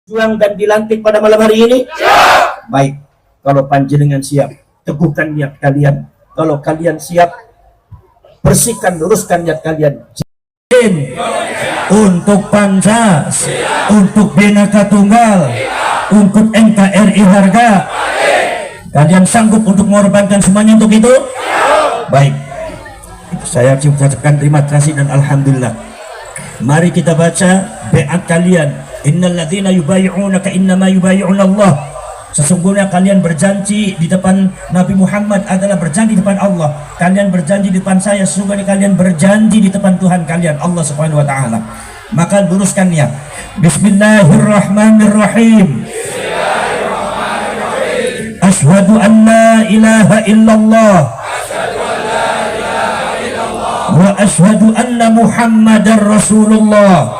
juang dan dilantik pada malam hari ini? Siap. Baik, kalau panjenengan siap, teguhkan niat kalian. Kalau kalian siap, bersihkan, luruskan niat kalian. Untuk Pancas, untuk Bhinneka Tunggal, untuk NKRI Harga. Kalian sanggup untuk mengorbankan semuanya untuk itu? Baik, saya ucapkan terima kasih dan alhamdulillah. Mari kita baca baiat kalian. Innal ladzina yubayyi'unaka innama yubayyi'una Allah. Sesungguhnya kalian berjanji di depan Nabi Muhammad adalah berjanji di depan Allah. Kalian berjanji di depan saya, sesungguhnya kalian berjanji di depan Tuhan kalian, Allah Subhanahu wa taala. Maka luruskan niat. Bismillahirrahmanirrahim. Asyhadu an la ilaha illallah wa asyhadu anna Muhammadar Rasulullah.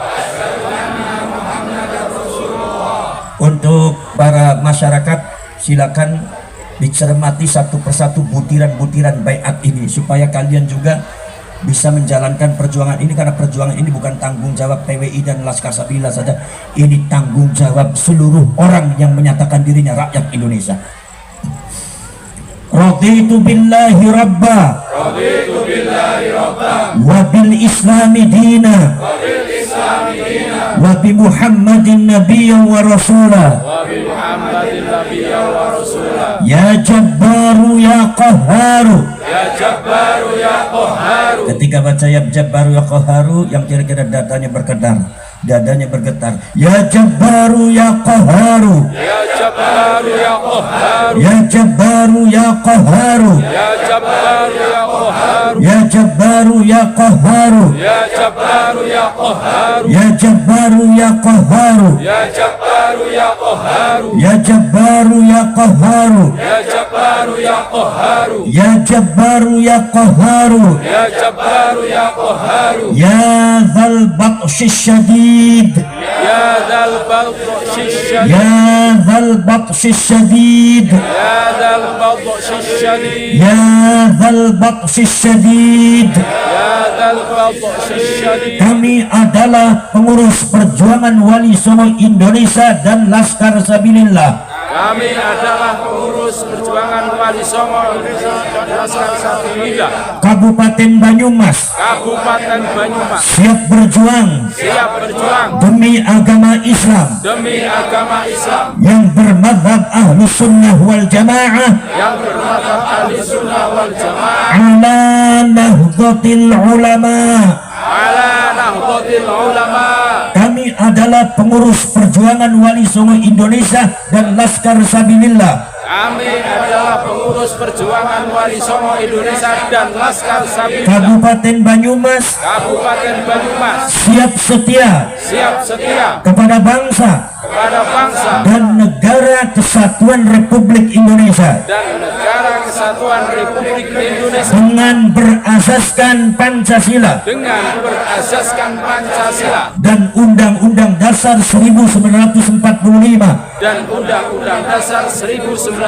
Untuk para masyarakat, silakan dicermati satu persatu butiran-butiran baiat ini supaya kalian juga bisa menjalankan perjuangan ini, karena perjuangan ini bukan tanggung jawab PWI dan Laskar Sabila saja, ini tanggung jawab seluruh orang yang menyatakan dirinya rakyat Indonesia. Raditu billahi rabba wa bil islami dina wa bi Muhammadin nabiyyan wa rasula. Ya Jabbaru ya Qahharu. Ketika baca ya Jabbaru ya Qahharu, yang kira-kira dadanya bergetar, ya Jabbaru ya Qahharu, ya Jabbaru ya Qahharu, ya Jabbaru ya Qahharu, ya Jabbaru ya Qahharu, ya Jabbaru ya Qahharu, ya Jabbaru ya Qahharu, ya Jabbaru ya Qahharu, ya Jabbaru ya Qahharu, ya Jabbaru ya Qahharu, ya Jabbaru ya Qahharu, ya Jabbaru ya Qahharu, ya Jabbaru ya Qahharu, ya Dzal Batsyis Syadid, ya Dzal Batsyis Syadid, ya Dzal Batsyis Syadid, ya Dzal Batsyis Syadid, ya Dzal Batsyis Syadid, ya Dzal Batsyis Syadid. Kami adalah pengurus perjuangan Wali Songo Indonesia dan Laskar Sabilillah. Kami adalah pengurus perjuangan Wali Songo Indonesia dan Laskar Sabilillah. Kabupaten Banyumas. Kabupaten Banyumas. Siap berjuang. Siap berjuang. Demi agama Islam. Demi agama Islam. Yang bermadzhab Ahlus Sunnah wal Jamaah. Yang bermadzhab Ahlus Sunnah wal Jamaah. Ala Nahdlatul Ulama. Ala Nahdlatul Ulama. Kami adalah pengurus perjuangan Wali Songo Indonesia dan Laskar Sabilillah. Kami adalah pengurus perjuangan Wali Songo Indonesia dan Laskar Sabilillah. Kabupaten Banyumas. Kabupaten Banyumas. Siap setia. Siap setia kepada bangsa. Kepada bangsa dan negara kesatuan Republik Indonesia. Dan negara kesatuan Republik Indonesia. Dengan berasaskan Pancasila. Dengan berasaskan Pancasila. Dan Undang-Undang Dasar 1945. Dan Undang-Undang Dasar 1945.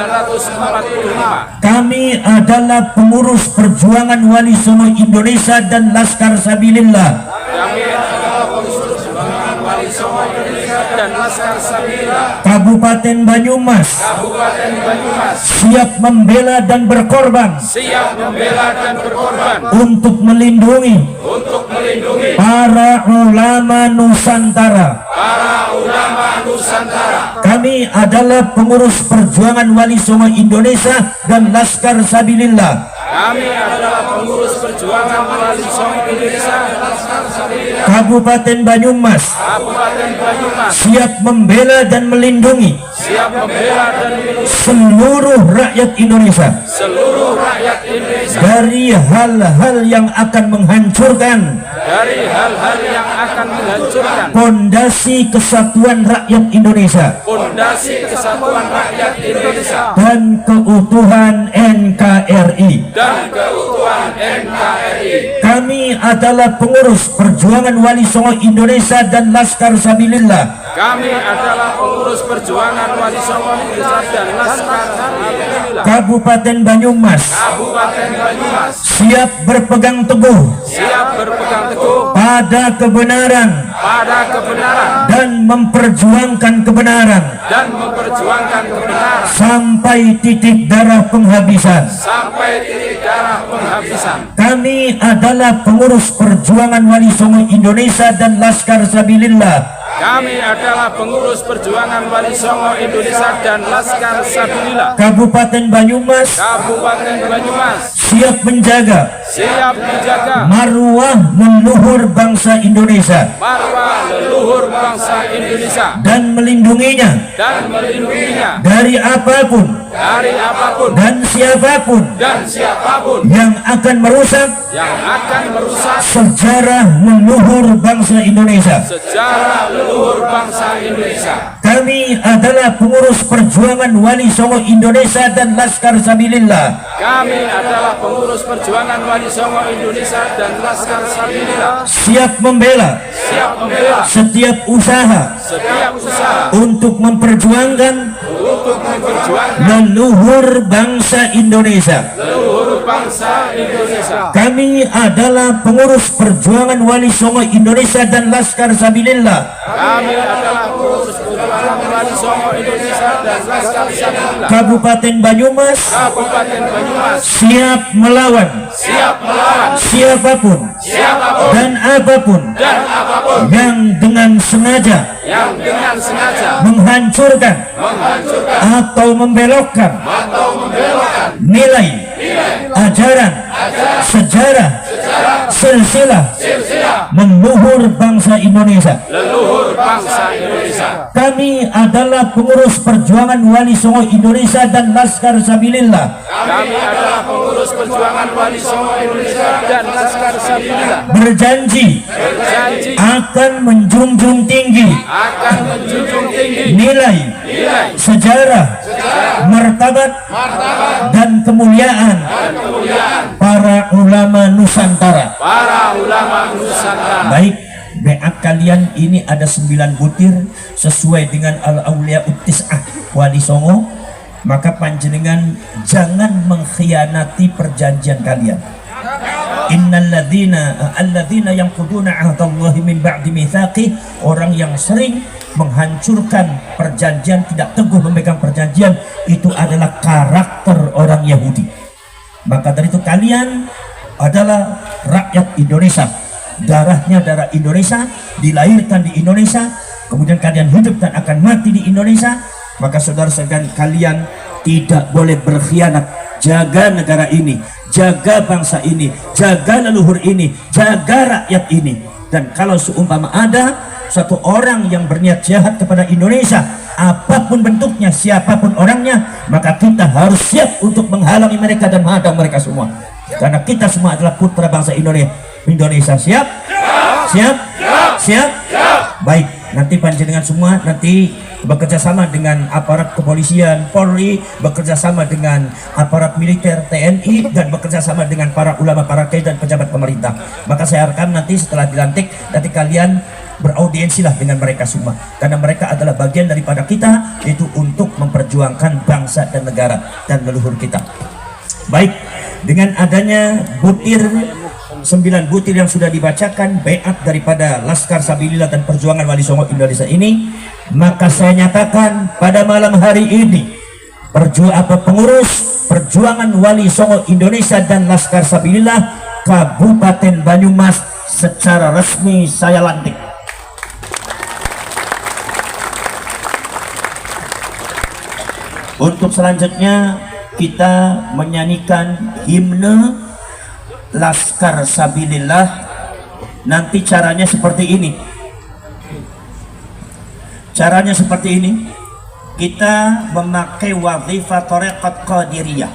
Kami adalah pengurus perjuangan Wali Songo Indonesia dan Laskar Sabilillah. Kami adalah pengurus perjuangan Wali Songo Indonesia dan Laskar Sabilillah. Kabupaten Banyumas. Kabupaten Banyumas. Siap membela dan berkorban. Siap membela dan berkorban. Untuk melindungi. Untuk melindungi para ulama Nusantara. Para ulama Nusantara. Kami adalah pengurus perjuangan Wali Songo Indonesia dan Laskar Sabilillah. Kami adalah pengurus perjuangan Wali Songo Indonesia dan Laskar Sabilillah. Kabupaten Banyumas. Kabupaten Banyumas. Siap membela dan melindungi. Siap membela dan melindungi seluruh rakyat Indonesia. Seluruh rakyat Indonesia. Dari hal-hal yang akan menghancurkan. Dari hal-hal yang akan menghancurkan pondasi kesatuan rakyat Indonesia. Pondasi kesatuan rakyat Indonesia. Dan keutuhan NKRI. Dan keutuhan NKRI. Kami adalah pengurus perjuangan Wali Songo Indonesia dan Laskar Sabilillah. Kami adalah pengurus perjuangan Wali Songo Indonesia dan Laskar Sabilillah. Kabupaten Banyumas. Kabupaten Banyumas. Siap berpegang teguh. Siap berpegang teguh pada kebenaran dan memperjuangkan kebenaran sampai titik darah penghabisan. Kami adalah pengurus perjuangan Wali Songo Indonesia dan Laskar Sabilillah. Kami adalah pengurus perjuangan Wali Songo Indonesia dan Laskar Sabilillah Kabupaten Banyumas siap menjaga marwah leluhur bangsa Indonesia dan melindunginya dari apapun dan siapapun yang akan merusak sejarah leluhur bangsa Indonesia. Kami adalah pengurus perjuangan Wali Songo Indonesia dan Laskar Sabilillah. Siap membela setiap usaha untuk memperjuangkan leluhur bangsa Indonesia. Kami adalah pengurus perjuangan Wali Songo Indonesia dan Laskar Sabilillah. Kabupaten Banyumas siap melawan siapapun dan apapun yang dengan sengaja menghancurkan atau membelokkan nilai, ajaran, sejarah, silsilah leluhur bangsa Indonesia. Kami adalah pengurus perjuangan Wali Songo Indonesia dan Laskar Sabilillah. Berjanji akan menjunjung tinggi nilai, sejarah, martabat dan kemuliaan para ulama Nusantara. Baik, beat kalian ini ada 9 butir sesuai dengan al-aulia uttis'ah Wali Songo. Maka panjenengan jangan mengkhianati perjanjian kalian. Alladzina yanquduna ahdallahi min ba'di mitsaqih, orang yang sering menghancurkan perjanjian, tidak teguh memegang perjanjian, itu adalah karakter orang Yahudi. Maka dari itu kalian adalah rakyat Indonesia, darahnya darah Indonesia, dilahirkan di Indonesia, kemudian kalian hidup dan akan mati di Indonesia. Maka saudara-saudara kalian tidak boleh berkhianat. Jaga negara ini, jaga bangsa ini, jaga leluhur ini, jaga rakyat ini. Dan kalau seumpama ada satu orang yang berniat jahat kepada Indonesia, apapun bentuknya, siapapun orangnya, maka kita harus siap untuk menghalangi mereka dan menghadang mereka semua. Karena kita semua adalah putra bangsa Indonesia. Siap? Siap? Siap? Baik, nanti panjenengan semua nanti bekerja sama dengan aparat kepolisian, Polri, bekerja sama dengan aparat militer, TNI, dan bekerja sama dengan para ulama, para kiai dan pejabat pemerintah. Maka saya harapkan nanti setelah dilantik, nanti kalian beraudiensilah dengan mereka semua, karena mereka adalah bagian daripada kita, yaitu untuk memperjuangkan bangsa dan negara dan leluhur kita. Baik, dengan adanya 9 butir yang sudah dibacakan baiat daripada Laskar Sabilillah dan perjuangan Wali Songo Indonesia ini, maka saya nyatakan pada malam hari ini pengurus perjuangan Wali Songo Indonesia dan Laskar Sabilillah Kabupaten Banyumas secara resmi saya lantik. Untuk selanjutnya kita menyanyikan himne Laskar Sabilillah. Nanti caranya seperti ini. Caranya seperti ini. Kita memakai wazifah thariqat qadiriyah,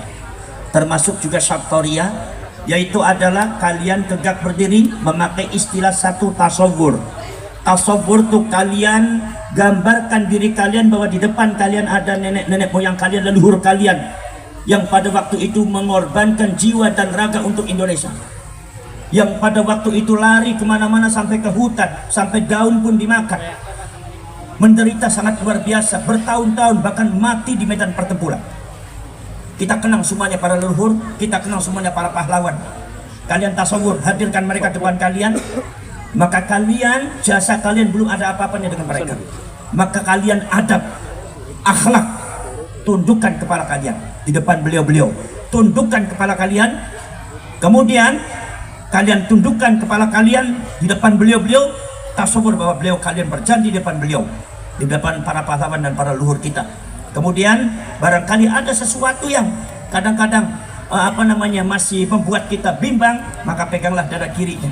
termasuk juga syartoriyah, yaitu adalah kalian tegak berdiri memakai istilah satu tasawwur. Tasawwur tuh kalian gambarkan diri kalian bahwa di depan kalian ada nenek-nenek moyang kalian, leluhur kalian yang pada waktu itu mengorbankan jiwa dan raga untuk Indonesia, yang pada waktu itu lari kemana-mana sampai ke hutan, sampai daun pun dimakan, menderita sangat luar biasa, bertahun-tahun bahkan mati di medan pertempuran. Kita kenang semuanya para leluhur, kita kenang semuanya para pahlawan. Kalian tasawur, hadirkan mereka depan kalian, maka kalian, jasa kalian belum ada apa-apanya dengan mereka. Maka kalian adab, akhlak, tundukkan kepala kalian di depan beliau-beliau, tundukkan kepala kalian, kemudian kalian tundukkan kepala kalian di depan beliau-beliau, tasawur bahwa beliau kalian berjanji di depan beliau, di depan para pahlawan dan para luhur kita. Kemudian barangkali ada sesuatu yang kadang-kadang masih membuat kita bimbang, maka peganglah dada kirinya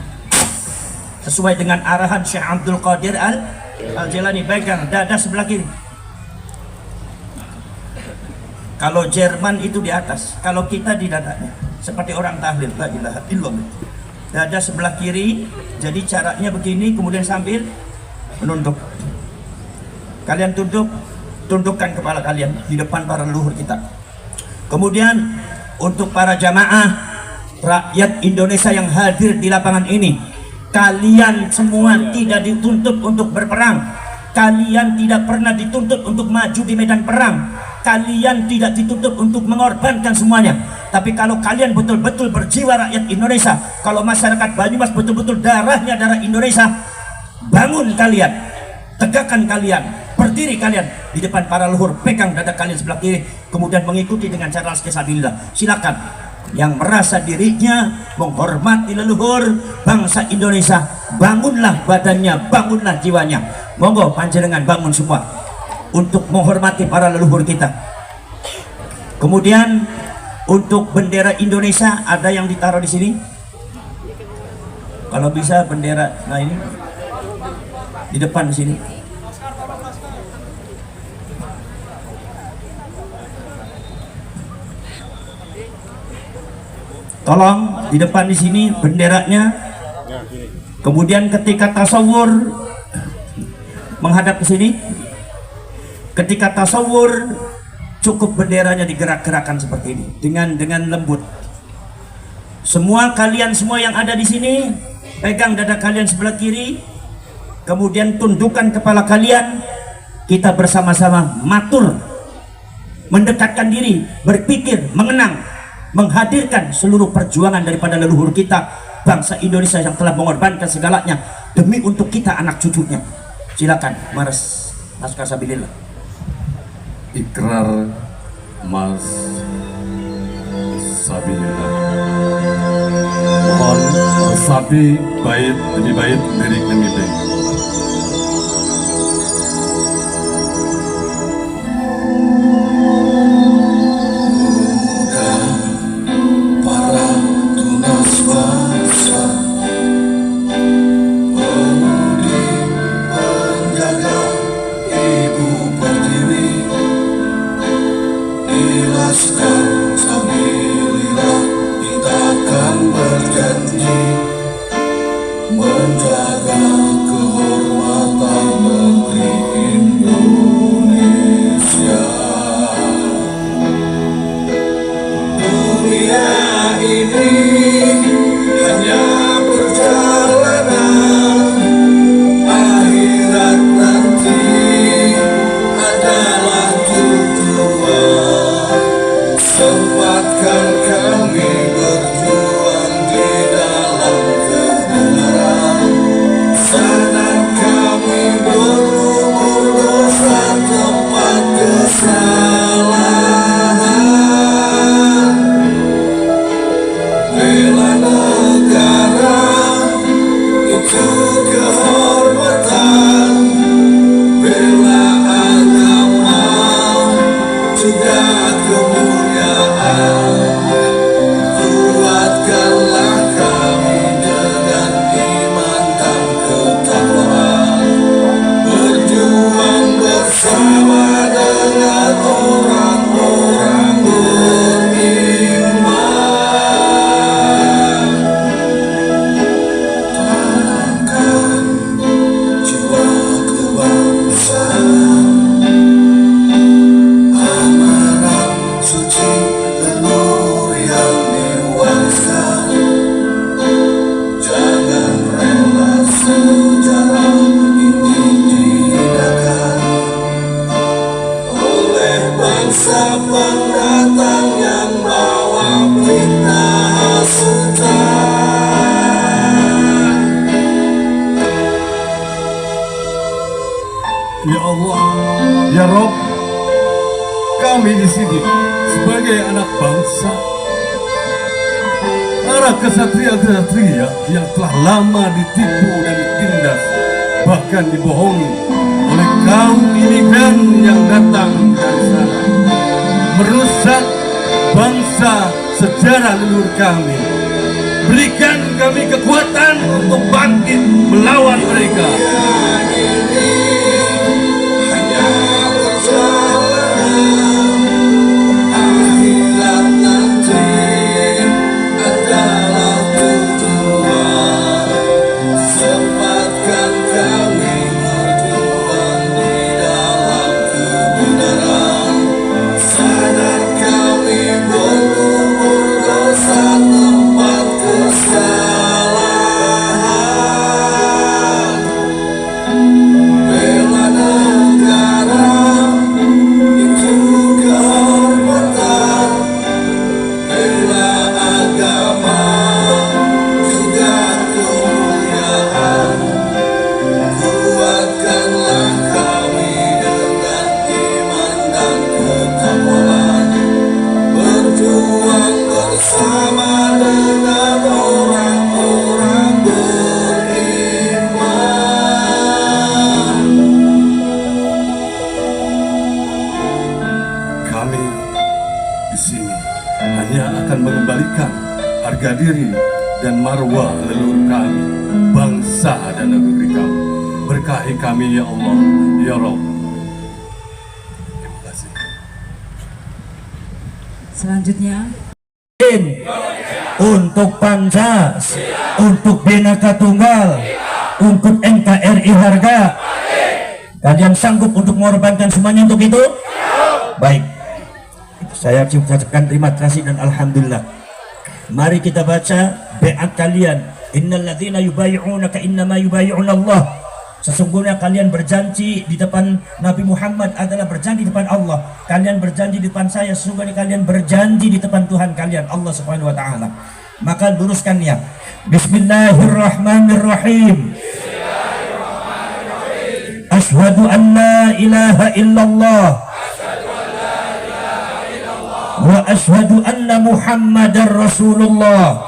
sesuai dengan arahan Syekh Abdul Qadir Al-Jilani, pegang dada sebelah kiri. Kalau Jerman itu di atas, kalau kita di dadanya, seperti orang tahlil, la ilaha illallah. Dada sebelah kiri, jadi caranya begini, kemudian sambil menunduk. Kalian tundukkan kepala kalian di depan para leluhur kita. Kemudian untuk para jamaah rakyat Indonesia yang hadir di lapangan ini, kalian semua tidak dituntut untuk berperang, kalian tidak pernah dituntut untuk maju di medan perang, kalian tidak dituntut untuk mengorbankan semuanya. Tapi kalau kalian betul-betul berjiwa rakyat Indonesia, kalau masyarakat Banyumas betul-betul darahnya darah Indonesia, bangun kalian, tegakkan kalian, berdiri kalian di depan para leluhur, pegang dada kalian sebelah kiri, kemudian mengikuti dengan cara fisabilillah. Silakan yang merasa dirinya menghormati leluhur bangsa Indonesia, bangunlah badannya, bangunlah jiwanya. Monggo panjenengan bangun semua untuk menghormati para leluhur kita. Kemudian untuk bendera Indonesia ada yang ditaruh di sini. Kalau bisa bendera, nah ini di depan sini. Tolong di depan di sini benderanya. Kemudian ketika tasawur menghadap ke sini, ketika tasawur cukup benderanya digerak-gerakan seperti ini dengan lembut. Semua kalian semua yang ada di sini pegang dada kalian sebelah kiri, kemudian tundukkan kepala kalian. Kita bersama-sama matur, mendekatkan diri, berpikir, mengenang, menghadirkan seluruh perjuangan daripada leluhur kita, bangsa Indonesia yang telah mengorbankan segalanya demi untuk kita anak cucunya. Silakan Mas Kasabilillah. Ikrar Mas Sabilillah. Mohon resapi bait demi bait lirik demi lirik. Ya Rob, kami di sini sebagai anak bangsa, para kesatria-kesatria yang telah lama ditipu dan ditindas, bahkan dibohongi oleh kaum imigran yang datang dari sana, merusak bangsa sejarah leluhur kami. Berikan kami kekuatan untuk bangkit melawan mereka. Harga diri dan marwah leluhur kami, bangsa dan negeri kami. Berkahi kami ya Allah, ya Rabb. Terima kasih. Selanjutnya untuk Pancas, untuk Bhinneka Tunggal, untuk NKRI Harga. Kalian sanggup untuk mengorbankan semuanya untuk itu? Baik, saya ucapkan terima kasih dan alhamdulillah. Mari kita baca baiat kalian. Innal ladzina yubayyi'unaka innama yubayyi'una Allah. Sesungguhnya kalian berjanji di depan Nabi Muhammad adalah berjanji di depan Allah. Kalian berjanji di depan saya, sesungguhnya kalian berjanji di depan Tuhan kalian, Allah Subhanahu wa taala. Maka luruskannya. Bismillahirrahmanirrahim. Asyhadu an la ilaha illallah wa asyhadu anna Muhammadar Rasulullah.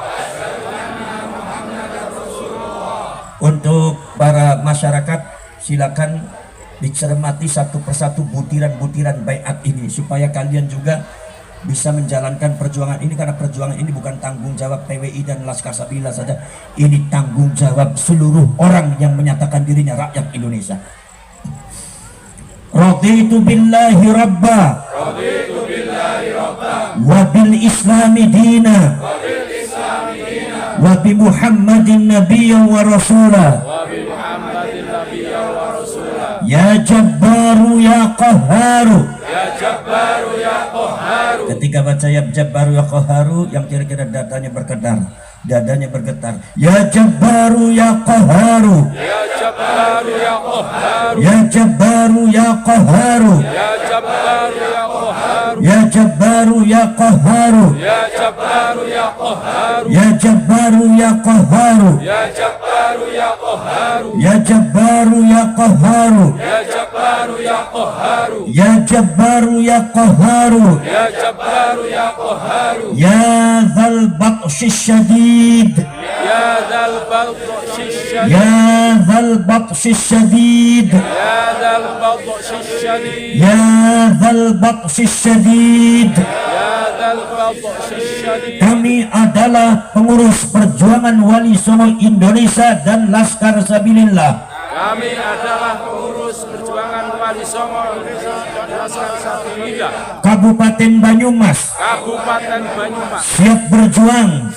Untuk para masyarakat, silakan dicermati satu persatu butiran-butiran baiat ini supaya kalian juga bisa menjalankan perjuangan ini, karena perjuangan ini bukan tanggung jawab PWI dan Laskar Sabila saja, ini tanggung jawab seluruh orang yang menyatakan dirinya rakyat Indonesia. Raditu billahi rabba wa bil islami dina wa bi Muhammadin nabiyyan wa rasula. Ya Jabbaru ya Qahharu. Ketika baca ya Jabbaru ya Qahharu, yang kira-kira dadanya bergetar. Ya Jabbaru ya Qahharu. Ya Jabbaru ya Qahharu. Ya Jabbaru ya Qahharu. Ya Jabbaru ya Qahharu. Ya Jabbaru ya Qahharu. Ya Jabbaru ya Qahharu. Ya Jabbaru ya Qahharu. Ya Jabbaru ya Qahharu. Ya Jabbaru ya Qahharu. Ya Jabbaru ya Qahharu. Ya Jabbaru ya Qahharu. Ya Jabbaru ya Qahharu. Ya Dzal Batshi Syadid. Ya Dzal Batshi Syadid. Ya Dzal Batshi Syadid. Ya Dzal Batshi Syadid. Ya Dzal Batshi Syadid. Ya Dzal Batshi Syadid. Kami adalah pengurus perjuangan Wali Songo Indonesia dan Laskar Sabilillah. Kami adalah pengurus perjuangan Wali Songo Indonesia dan Laskar Sabilillah Kabupaten Banyumas. Kabupaten Banyumas Siap berjuang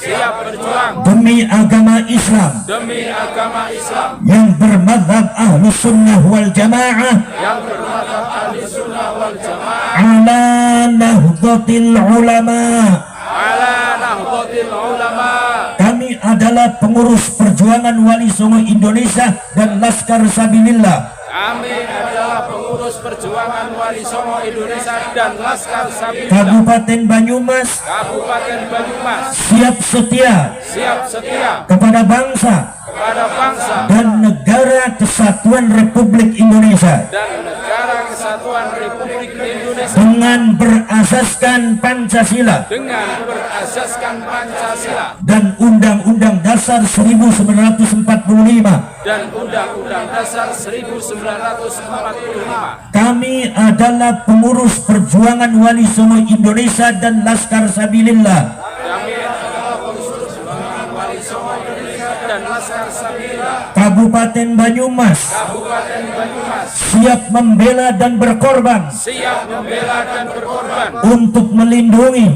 demi agama Islam demi agama Islam yang bermadzhab Ahlus Sunnah wal Jamaah yang bermadzhab Ahlus Sunnah wal Jamaah ala Nahdlatul Ulama. ala Nahdlatul Ulama. Kami adalah pengurus perjuangan Wali Songo Indonesia dan Laskar Sabilillah. Kami adalah pengurus perjuangan Wali Songo Indonesia dan Laskar Sabilillah Kabupaten Banyumas Kabupaten Banyumas siap setia kepada bangsa bangsa dan negara kesatuan Republik Indonesia. dan negara kesatuan Indonesia dengan berasaskan Pancasila dengan berasaskan Pancasila dan Undang-Undang Dasar 1945. dan Undang-Undang Dasar 1945. Kami adalah pengurus perjuangan Wali Songo Indonesia dan Laskar Sabilillah Kami adalah pengurus perjuangan Wali Songo Indonesia dan Laskar Sabilillah Kabupaten Banyumas Kabupaten Banyumas siap membela dan berkorban siap membela dan berkorban untuk melindungi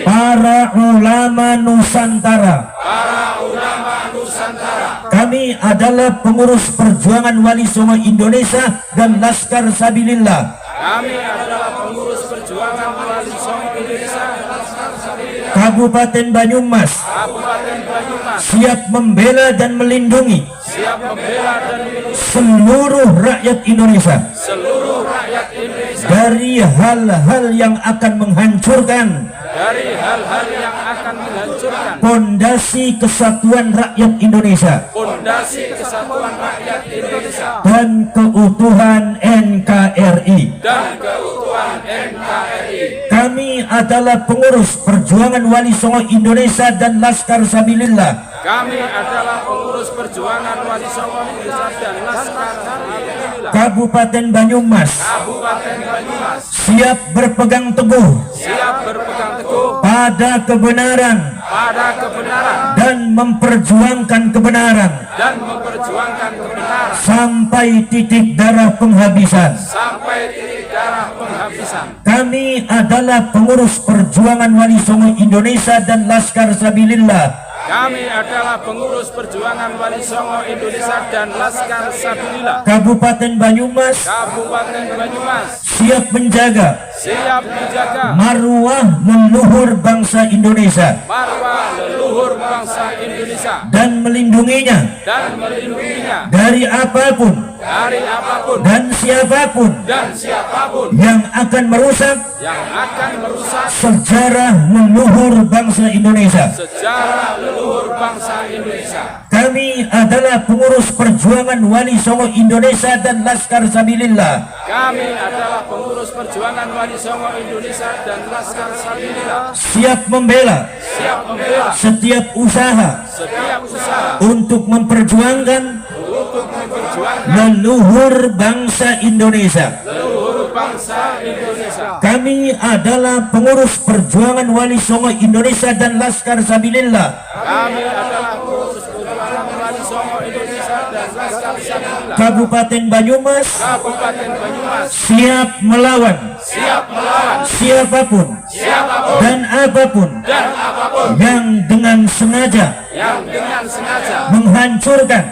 para ulama Nusantara. para ulama Nusantara. Kami adalah pengurus perjuangan Wali Songo Indonesia dan Laskar Sabilillah Kami adalah pengurus perjuangan Wali Songo Indonesia dan Laskar Sabilillah Kabupaten Banyumas Kabupaten Banyumas siap membela dan melindungi siap membela dan melindungi seluruh rakyat Indonesia seluruh rakyat Indonesia dari hal-hal yang akan menghancurkan dari hal-hal yang akan menghancurkan fondasi kesatuan rakyat Indonesia fondasi kesatuan rakyat Indonesia dan keutuhan NKRI. dan keutuhan NKRI. Kami adalah pengurus perjuangan Wali Songo Indonesia dan Laskar Sabilillah Kami adalah pengurus perjuangan Wali Songo Indonesia dan Laskar Sabilillah Kabupaten Banyumas Kabupaten Banyumas siap berpegang teguh siap berpegang teguh pada kebenaran pada kebenaran dan memperjuangkan kebenaran dan memperjuangkan kebenaran sampai titik darah penghabisan. sampai titik darah penghabisan. Kami adalah pengurus perjuangan Wali Songo Indonesia dan Laskar Sabilillah Kami adalah pengurus perjuangan Wali Songo Indonesia dan Laskar Sabilillah Kabupaten Banyumas Kabupaten Banyumas siap menjaga siap menjaga marwah leluhur bangsa Indonesia marwah leluhur bangsa Indonesia dan melindunginya dan melindunginya dari apapun dari apapun dan siapapun dan siapapun yang akan merusak yang akan merusak sejarah leluhur bangsa Indonesia. sejarah leluhur bangsa Indonesia. Kami adalah pengurus perjuangan Wali Songo Indonesia dan Laskar Sabilillah Kami adalah pengurus perjuangan Wali Songo Indonesia dan Laskar Sabilillah siap membela siap membela setiap usaha setiap usaha untuk memperjuangkan untuk memperjuangkan leluhur bangsa Indonesia. leluhur bangsa Indonesia. Kami adalah pengurus perjuangan Wali Songo Indonesia dan Laskar Sabilillah Kami adalah pengurus perjuangan Wali Songo Indonesia dan Laskar Sabilillah Kabupaten Banyumas Kabupaten Banyumas siap melawan siap melawan siapapun siapapun dan apapun dan apapun yang dengan sengaja yang dengan sengaja menghancurkan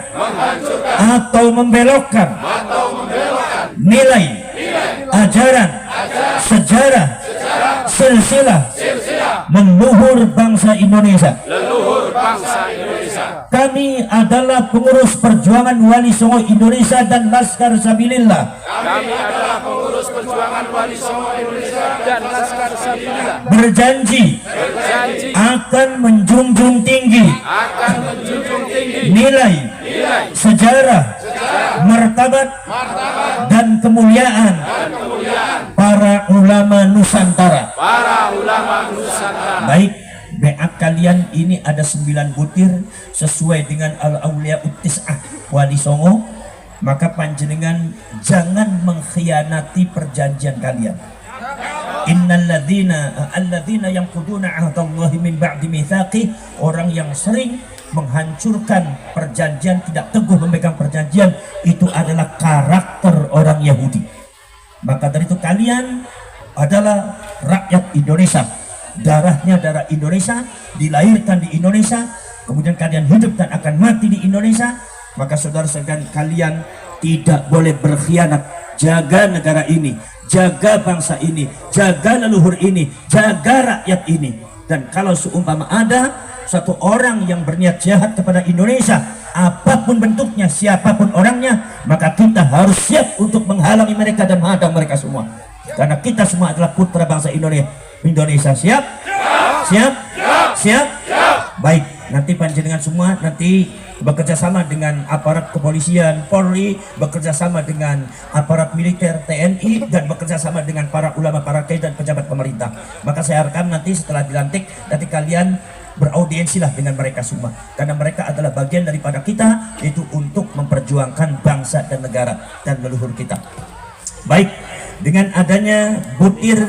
atau membelokkan nilai, ajaran, sejarah, silsilah leluhur bangsa Indonesia. leluhur bangsa Indonesia. Kami adalah pengurus perjuangan Wali Songo Indonesia dan Laskar Sabilillah Kami adalah pengurus perjuangan Wali Songo Indonesia dan Laskar Sabilillah berjanji berjanji akan menjunjung tinggi akan menjunjung tinggi nilai, nilai sejarah, martabat, dan kemuliaan para ulama Nusantara. para ulama Nusantara. Baik, BA kalian ini ada 9 butir sesuai dengan Al-Aulia Uttis'ah Wali Songo. Maka panjenengan jangan mengkhianati perjanjian kalian. Alladzina yanquduna 'ahdallahi min ba'di mitsaqi, orang yang sering menghancurkan perjanjian, tidak teguh memegang perjanjian, itu adalah karakter orang Yahudi. Maka dari itu kalian adalah rakyat Indonesia, darahnya darah Indonesia, dilahirkan di Indonesia, kemudian kalian hidup dan akan mati di Indonesia. Maka saudara-saudara kalian tidak boleh berkhianat. Jaga negara ini, jaga bangsa ini, jaga leluhur ini, jaga rakyat ini. Dan kalau seumpama ada satu orang yang berniat jahat kepada Indonesia, apapun bentuknya, siapapun orangnya, maka kita harus siap untuk menghalangi mereka dan menghadang mereka semua. Karena kita semua adalah putra bangsa Indonesia. Indonesia siap? Siap? Siap? Baik, nanti panjenengan semua nanti bekerja sama dengan aparat kepolisian, Polri, bekerja sama dengan aparat militer, TNI, dan bekerja sama dengan para ulama, para kiai dan pejabat pemerintah. Maka saya harapkan nanti setelah dilantik, nanti kalian beraudiensilah dengan mereka semua, karena mereka adalah bagian daripada kita, yaitu untuk memperjuangkan bangsa dan negara dan leluhur kita. Baik, dengan adanya butir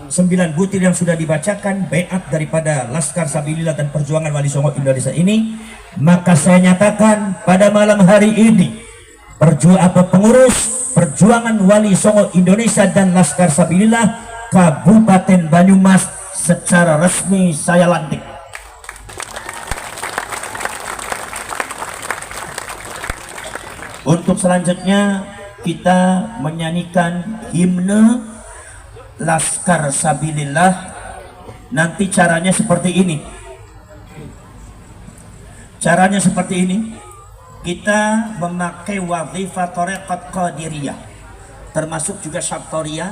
9 butir yang sudah dibacakan baiat daripada Laskar Sabilillah dan Perjuangan Wali Songo Indonesia ini, maka saya nyatakan pada malam hari ini pengurus Perjuangan Wali Songo Indonesia dan Laskar Sabilillah Kabupaten Banyumas secara resmi saya lantik. Untuk selanjutnya kita menyanyikan himne Laskar Sabilillah. Nanti caranya seperti ini. Caranya seperti ini. Kita memakai wadhifah Thariqat Qadiriyah, termasuk juga Syartoriyah,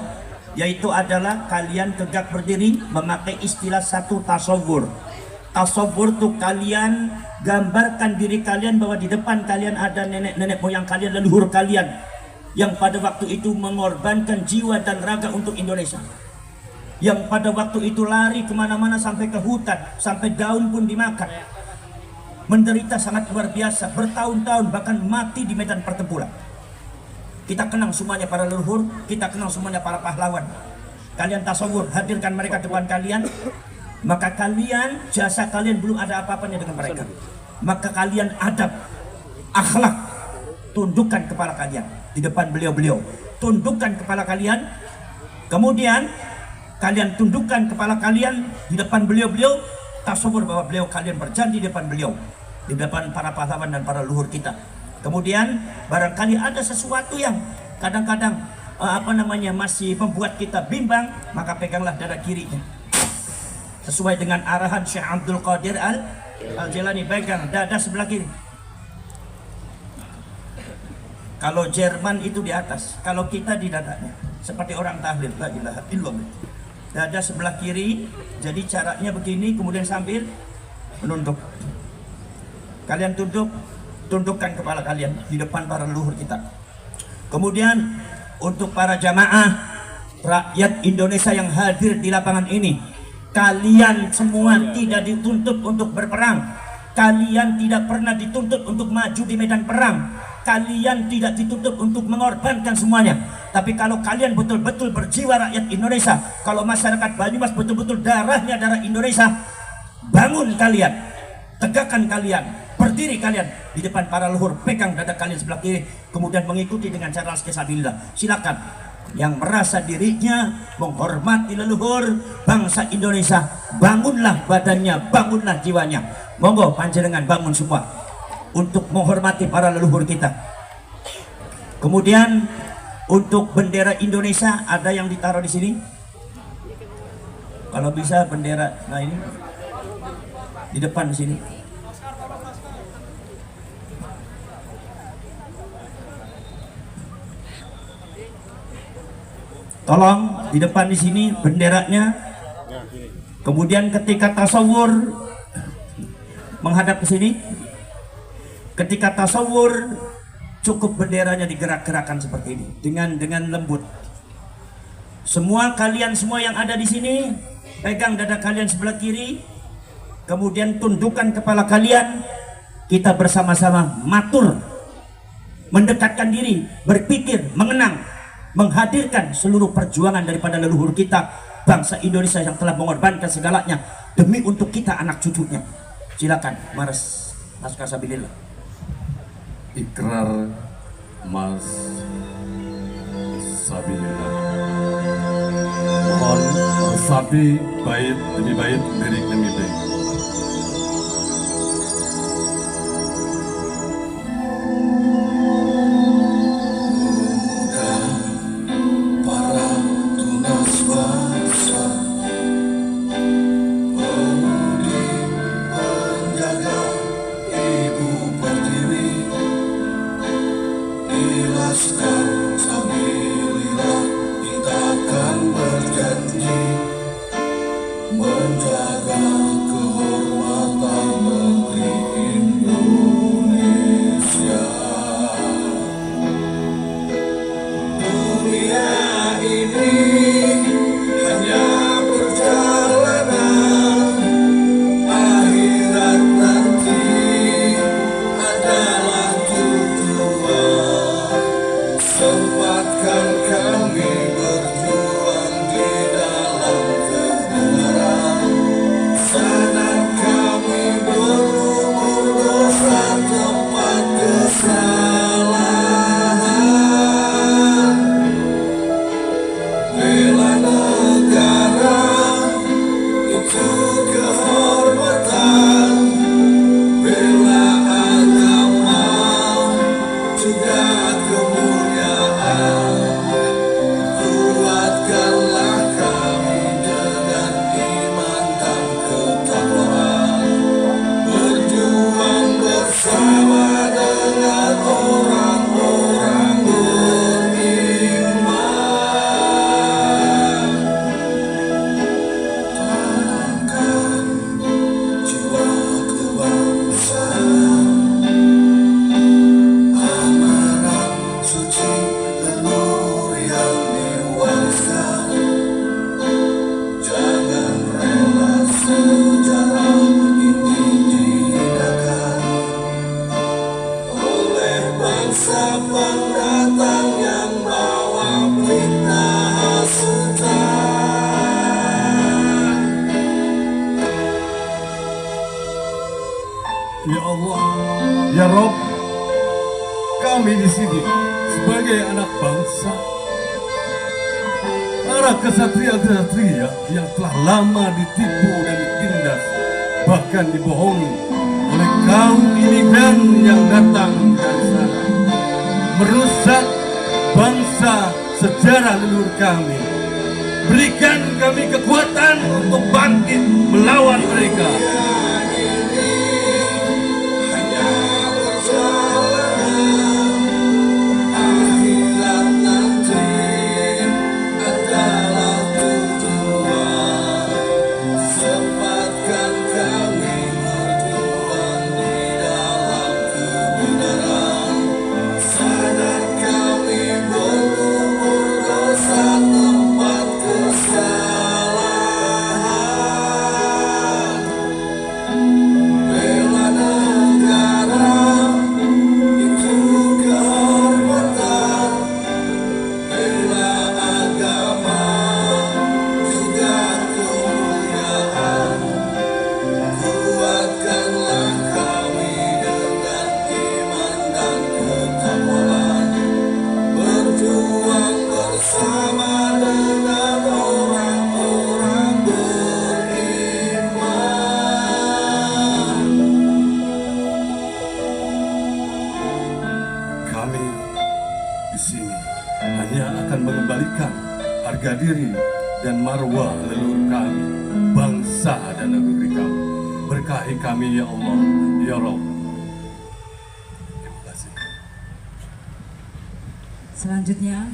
yaitu adalah kalian tegak berdiri memakai istilah satu tasawur. Tasawur itu kalian gambarkan diri kalian bahwa di depan kalian ada nenek-nenek moyang kalian, leluhur kalian yang pada waktu itu mengorbankan jiwa dan raga untuk Indonesia, yang pada waktu itu lari kemana-mana sampai ke hutan, sampai daun pun dimakan, menderita sangat luar biasa, bertahun-tahun bahkan mati di medan pertempuran. Kita kenang semuanya para leluhur, kita kenang semuanya para pahlawan. Kalian tasawur, hadirkan mereka depan kalian, maka kalian, jasa kalian belum ada apa-apanya dengan mereka, maka kalian adab, akhlak, tundukkan kepala kalian di depan beliau-beliau, tundukkan kepala kalian, kemudian kalian tundukkan kepala kalian di depan beliau-beliau, tasawur bahwa beliau kalian berjanji di depan beliau, di depan para pahlawan dan para leluhur kita. Kemudian barangkali ada sesuatu yang kadang-kadang masih membuat kita bimbang, maka peganglah dada kirinya sesuai dengan arahan Syekh Abdul Qadir Al-Jilani, pegang dada sebelah kiri. Kalau Jerman itu di atas, kalau kita di dadanya, seperti orang tahlil, la ilaha illallah. Dada sebelah kiri, jadi caranya begini, kemudian sambil menunduk. Kalian tundukkan kepala kalian di depan para leluhur kita. Kemudian untuk para jamaah rakyat Indonesia yang hadir di lapangan ini, kalian semua tidak dituntut untuk berperang, kalian tidak pernah dituntut untuk maju di medan perang, kalian tidak dituntut untuk mengorbankan semuanya. Tapi kalau kalian betul-betul berjiwa rakyat Indonesia, kalau masyarakat Banyumas betul-betul darahnya darah Indonesia, bangun kalian, tegakkan kalian, berdiri kalian di depan para leluhur, pegang dada kalian sebelah kiri, kemudian mengikuti dengan cara Laskar Sabilillah. Silakan yang merasa dirinya menghormati leluhur bangsa Indonesia, bangunlah badannya, bangunlah jiwanya. Monggo panjenengan bangun semua untuk menghormati para leluhur kita. Kemudian untuk bendera Indonesia ada yang ditaruh di sini. Kalau bisa bendera, nah ini di depan di sini. Tolong di depan di sini benderanya. Kemudian ketika tasawur menghadap ke sini, ketika tasawur cukup benderanya digerak-gerakan seperti ini dengan lembut. Semua kalian semua yang ada di sini pegang dada kalian sebelah kiri, kemudian tundukkan kepala kalian. Kita bersama-sama matur, mendekatkan diri, berpikir, mengenang, menghadirkan seluruh perjuangan daripada leluhur kita, bangsa Indonesia yang telah mengorbankan segalanya demi untuk kita anak cucunya. Silakan Mas Laskar Sabilillah. Ikrar Mas Sabilillah. Mohon resapi bait demi bait, lirik demi lirik. Menjaga Bela negara itu kehormatan, bela agama juga kemuliaan. Kuatkanlah kami dengan iman dan ketakwaan, berjuang bersama dengan orang-orang beriman. Tanamkan jiwa kebangsaan, amanat suci leluhur yang diwariskan. Jangan rela sejarah ini dihinakan oleh bangsa pendatang yang bawa fitnah hasutan. Ya Allah, ya Rob, kami di sini sebagai anak bangsa, para kesatria-kesatria yang telah lama ditipu dan ditindas, bahkan dibohongi oleh kaum imigran yang datang dari sana, merusak bangsa sejarah leluhur kami. Berikan kami kekuatan untuk bangkit melawan mereka. Akhirat nanti adalah tujuan. Sempatkan kami berjuang di dalam kebenaran. Sadar kami berlumur dosa tempat kesalahan. Bela negara itu kehormatan, bela agama juga kemuliaan. Kuatkanlah kami dengan iman dan ketakwaan, berjuang bersama dengan orang-orang beriman. Kami di sini hanya akan mengembalikan harga diri dan marwah leluhur kami, bangsa dan negeri kami. Berkahi kami ya Allah, ya Rabb. Terima kasih. Selanjutnya